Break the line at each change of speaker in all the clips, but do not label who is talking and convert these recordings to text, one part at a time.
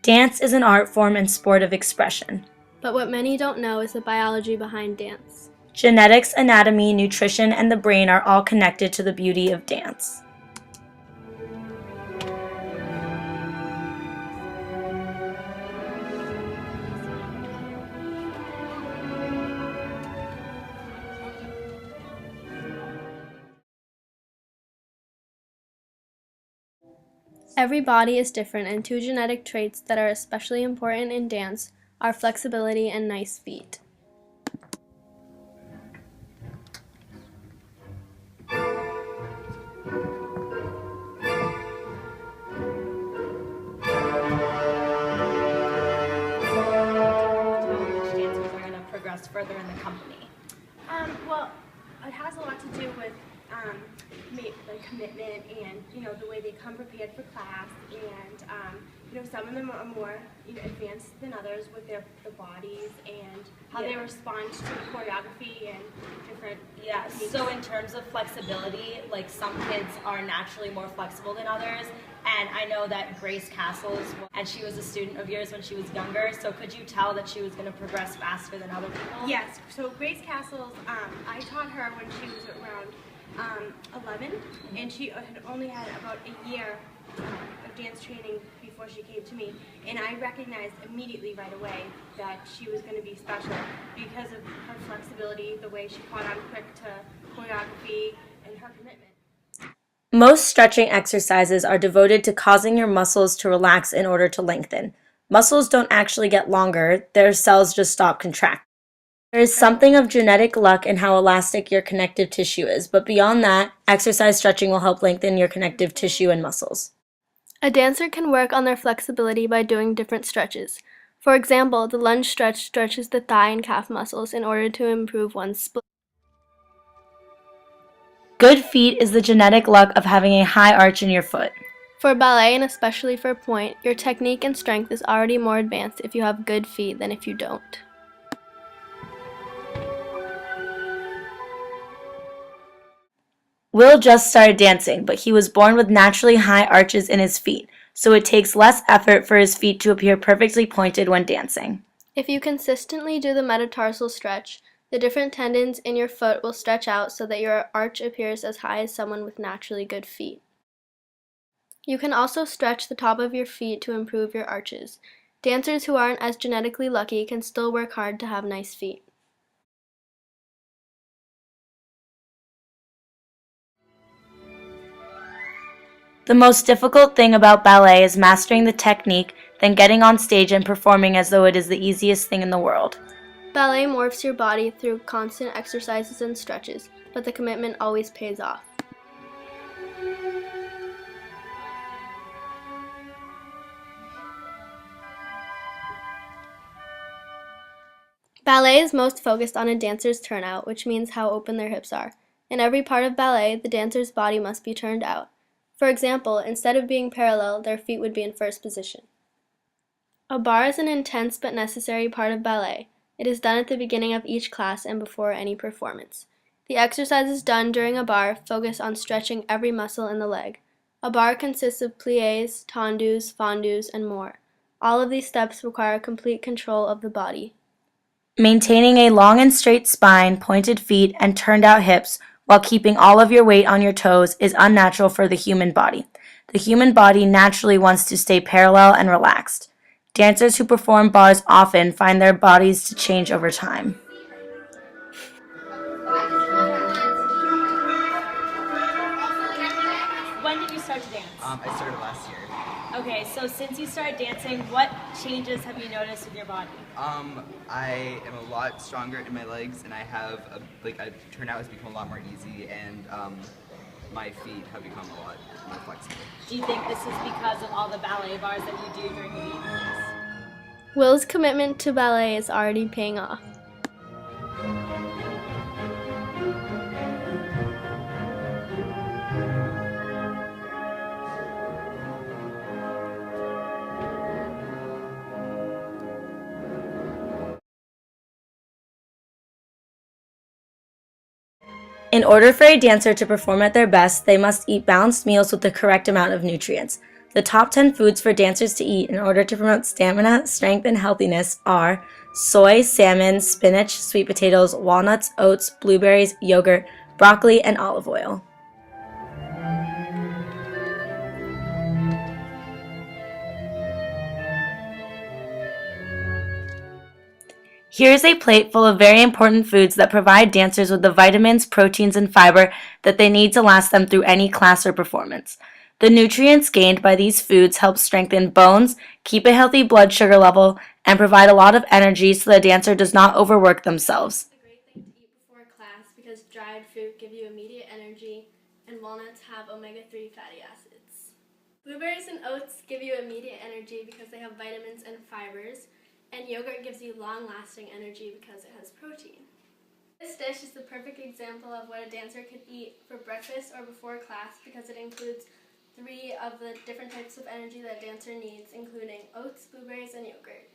Dance is an art form and sport of expression.
But what many don't know is the biology behind dance.
Genetics, anatomy, nutrition, and the brain are all connected to the beauty of dance.
Every body is different, and two genetic traits that are especially important in dance are flexibility and nice feet.
Which dancers are going to progress further in the company?
Well, it has a lot to do with like commitment and the way they come prepared for class, and some of them are more advanced than others with their bodies and how they respond to choreography and different.
Yeah. So in terms of flexibility, like some kids are naturally more flexible than others, and I know that Grace Castles, and she was a student of yours when she was younger. So could you tell that she was going to progress faster than other people?
Yes. So Grace Castles, I taught her when she was around 11, and she had only had about a year of dance training before she came to me, and I recognized immediately right away that she was going to be special because of her flexibility, the way she caught on quick to choreography, and her commitment.
Most stretching exercises are devoted to causing your muscles to relax in order to lengthen. Muscles don't actually get longer, their cells just stop contracting. There is something of genetic luck in how elastic your connective tissue is, but beyond that, exercise stretching will help lengthen your connective tissue and muscles.
A dancer can work on their flexibility by doing different stretches. For example, the lunge stretch stretches the thigh and calf muscles in order to improve one's split.
Good feet is the genetic luck of having a high arch in your foot.
For ballet, and especially for pointe, your technique and strength is already more advanced if you have good feet than if you don't.
Will just started dancing, but he was born with naturally high arches in his feet, so it takes less effort for his feet to appear perfectly pointed when dancing.
If you consistently do the metatarsal stretch, the different tendons in your foot will stretch out so that your arch appears as high as someone with naturally good feet. You can also stretch the top of your feet to improve your arches. Dancers who aren't as genetically lucky can still work hard to have nice feet.
The most difficult thing about ballet is mastering the technique, then getting on stage and performing as though it is the easiest thing in the world.
Ballet morphs your body through constant exercises and stretches, but the commitment always pays off. Ballet is most focused on a dancer's turnout, which means how open their hips are. In every part of ballet, the dancer's body must be turned out. For example, instead of being parallel, their feet would be in first position. A bar is an intense but necessary part of ballet. It is done at the beginning of each class and before any performance. The exercises done during a bar focus on stretching every muscle in the leg. A bar consists of pliés, tendus, fondus, and more. All of these steps require complete control of the body.
Maintaining a long and straight spine, pointed feet, and turned out hips while keeping all of your weight on your toes is unnatural for the human body. The human body naturally wants to stay parallel and relaxed. Dancers who perform bars often find their bodies to change over time.
When did you start to dance?
I started last year.
Okay, so since you started dancing, what changes have you noticed with your body?
I am a lot stronger in my legs, and I have a turnout has become a lot more easy, and my feet have become a lot more flexible.
Do you think this is because of all the ballet bars that you do during the evenings?
Will's commitment to ballet is already paying off.
In order for a dancer to perform at their best, they must eat balanced meals with the correct amount of nutrients. The top 10 foods for dancers to eat in order to promote stamina, strength, and healthiness are soy, salmon, spinach, sweet potatoes, walnuts, oats, blueberries, yogurt, broccoli, and olive oil. Here's a plate full of very important foods that provide dancers with the vitamins, proteins, and fiber that they need to last them through any class or performance. The nutrients gained by these foods help strengthen bones, keep a healthy blood sugar level, and provide a lot of energy so the dancer does not overwork themselves.
It's a great thing to eat before class because dried fruit give you immediate energy, and walnuts have omega-3 fatty acids. Blueberries and oats give you immediate energy because they have vitamins and fibers, and yogurt gives you long-lasting energy because it has protein. This dish is the perfect example of what a dancer could eat for breakfast or before class because it includes 3 of the different types of energy that a dancer needs, including oats, blueberries, and yogurt.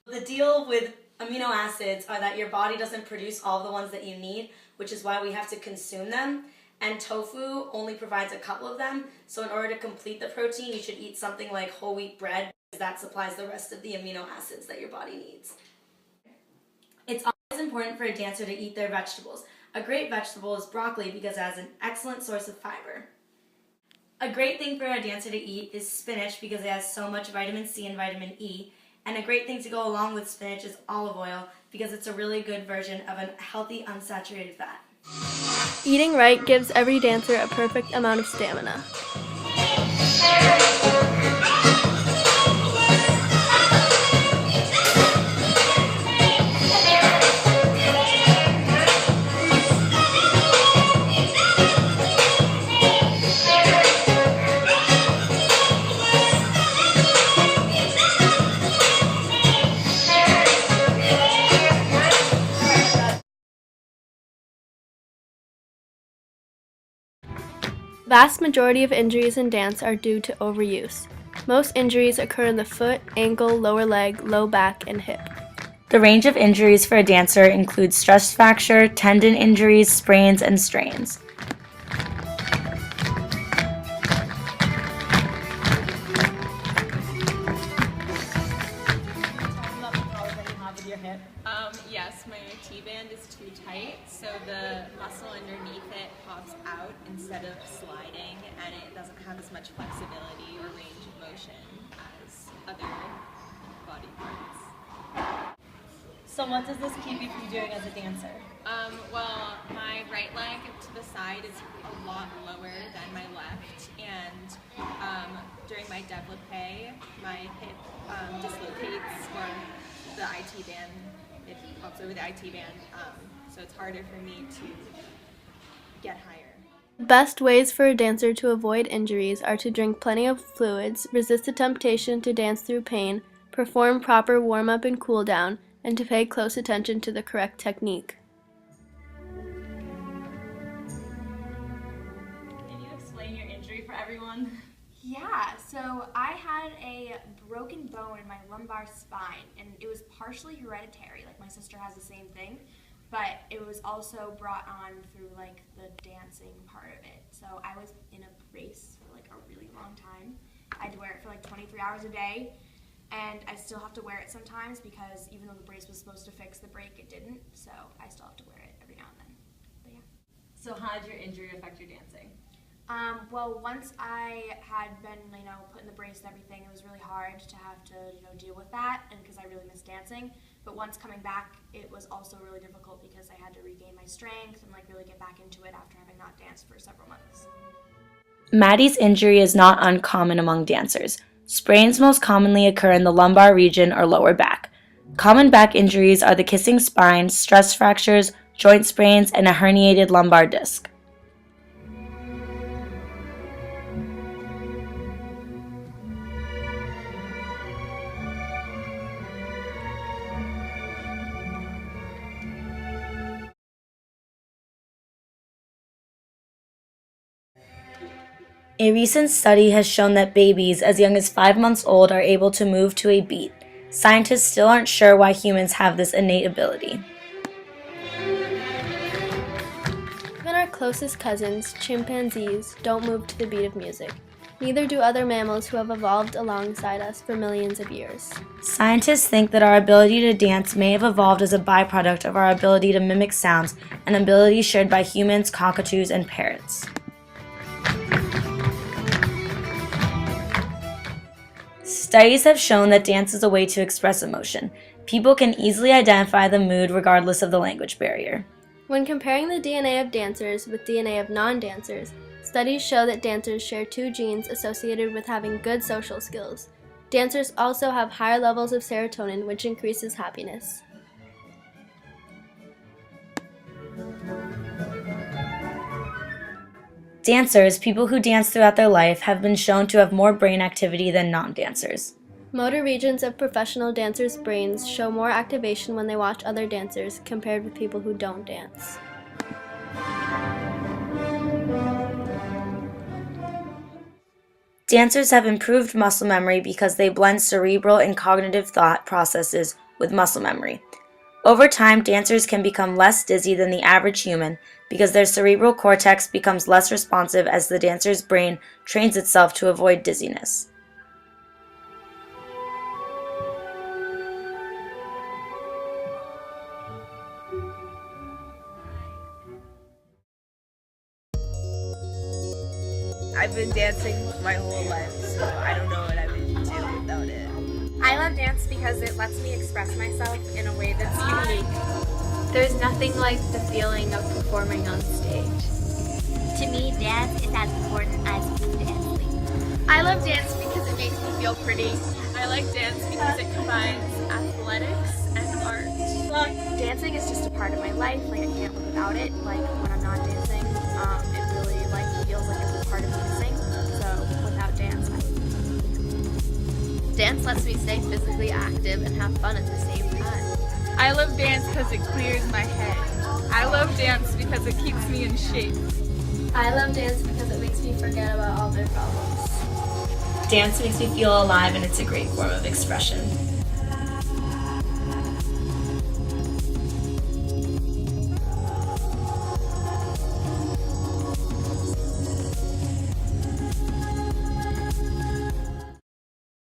The deal with amino acids are that your body doesn't produce all the ones that you need, which is why we have to consume them. And tofu only provides a couple of them. So in order to complete the protein, you should eat something like whole wheat bread, because that supplies the rest of the amino acids that your body needs. It's always important for a dancer to eat their vegetables. A great vegetable is broccoli because it has an excellent source of fiber. A great thing for a dancer to eat is spinach because it has so much vitamin C and vitamin E. And a great thing to go along with spinach is olive oil because it's a really good version of a healthy unsaturated fat.
Eating right gives every dancer a perfect amount of stamina. Vast majority of injuries in dance are due to overuse. Most injuries occur in the foot, ankle, lower leg, low back, and hip.
The range of injuries for a dancer includes stress fracture, tendon injuries, sprains, and strains.
Yes, my T-band is too tight, so the muscle underneath it pops out instead of sliding, and it doesn't have as much flexibility or range of motion as other body parts.
So what does this keep you from doing as a dancer?
Well, my right leg to the side is a lot lower than my left, and during my développé, my hip dislocates, or the IT band, it pops over the IT band, so it's harder for me to get higher.
The best ways for a dancer to avoid injuries are to drink plenty of fluids, resist the temptation to dance through pain, perform proper warm-up and cool-down, and to pay close attention to the correct technique.
Can you explain your injury for everyone?
Yeah, so I had a broken bone in my lumbar spine, and it was partially hereditary. Like, my sister has the same thing, but it was also brought on through like the dancing part of it. So I was in a brace for like a really long time. I had to wear it for like 23 hours a day, and I still have to wear it sometimes because even though the brace was supposed to fix the break, it didn't. So I still have to wear it every now and then. But yeah.
So how did your injury affect your dancing?
Well, once I had been, put in the brace and everything, it was really hard to have to, deal with that, and because I really missed dancing. But once coming back, it was also really difficult because I had to regain my strength and really get back into it after having not danced for several months.
Maddie's injury is not uncommon among dancers. Sprains most commonly occur in the lumbar region or lower back. Common back injuries are the kissing spine, stress fractures, joint sprains, and a herniated lumbar disc. A recent study has shown that babies as young as 5 months old are able to move to a beat. Scientists still aren't sure why humans have this innate ability.
Even our closest cousins, chimpanzees, don't move to the beat of music. Neither do other mammals who have evolved alongside us for millions of years.
Scientists think that our ability to dance may have evolved as a byproduct of our ability to mimic sounds, an ability shared by humans, cockatoos, and parrots. Studies have shown that dance is a way to express emotion. People can easily identify the mood regardless of the language barrier.
When comparing the DNA of dancers with DNA of non-dancers, studies show that dancers share 2 genes associated with having good social skills. Dancers also have higher levels of serotonin, which increases happiness.
Dancers, people who dance throughout their life, have been shown to have more brain activity than non-dancers.
Motor regions of professional dancers' brains show more activation when they watch other dancers compared with people who don't dance.
Dancers have improved muscle memory because they blend cerebral and cognitive thought processes with muscle memory. Over time, dancers can become less dizzy than the average human because their cerebral cortex becomes less responsive as the dancer's brain trains itself to avoid dizziness.
I've been dancing my whole life, so I don't know what I would do without it.
I love dance because it lets me express myself in a way that's unique.
There's nothing like the feeling of performing on stage.
To me, dance is as important as food and sleep.
I love dance because it makes me feel pretty.
I like dance because it combines athletics and art.
Dancing is just a part of my life. Like I can't live without it. Like when I'm not dancing, it really feels like it's a part of me to sing. So without dance,
Dance lets me stay physically active and have fun at the same time.
I love dance because it clears my head. I love dance because it keeps me in shape.
I love dance because it makes me forget about all my problems.
Dance makes me feel alive and it's a great form of expression.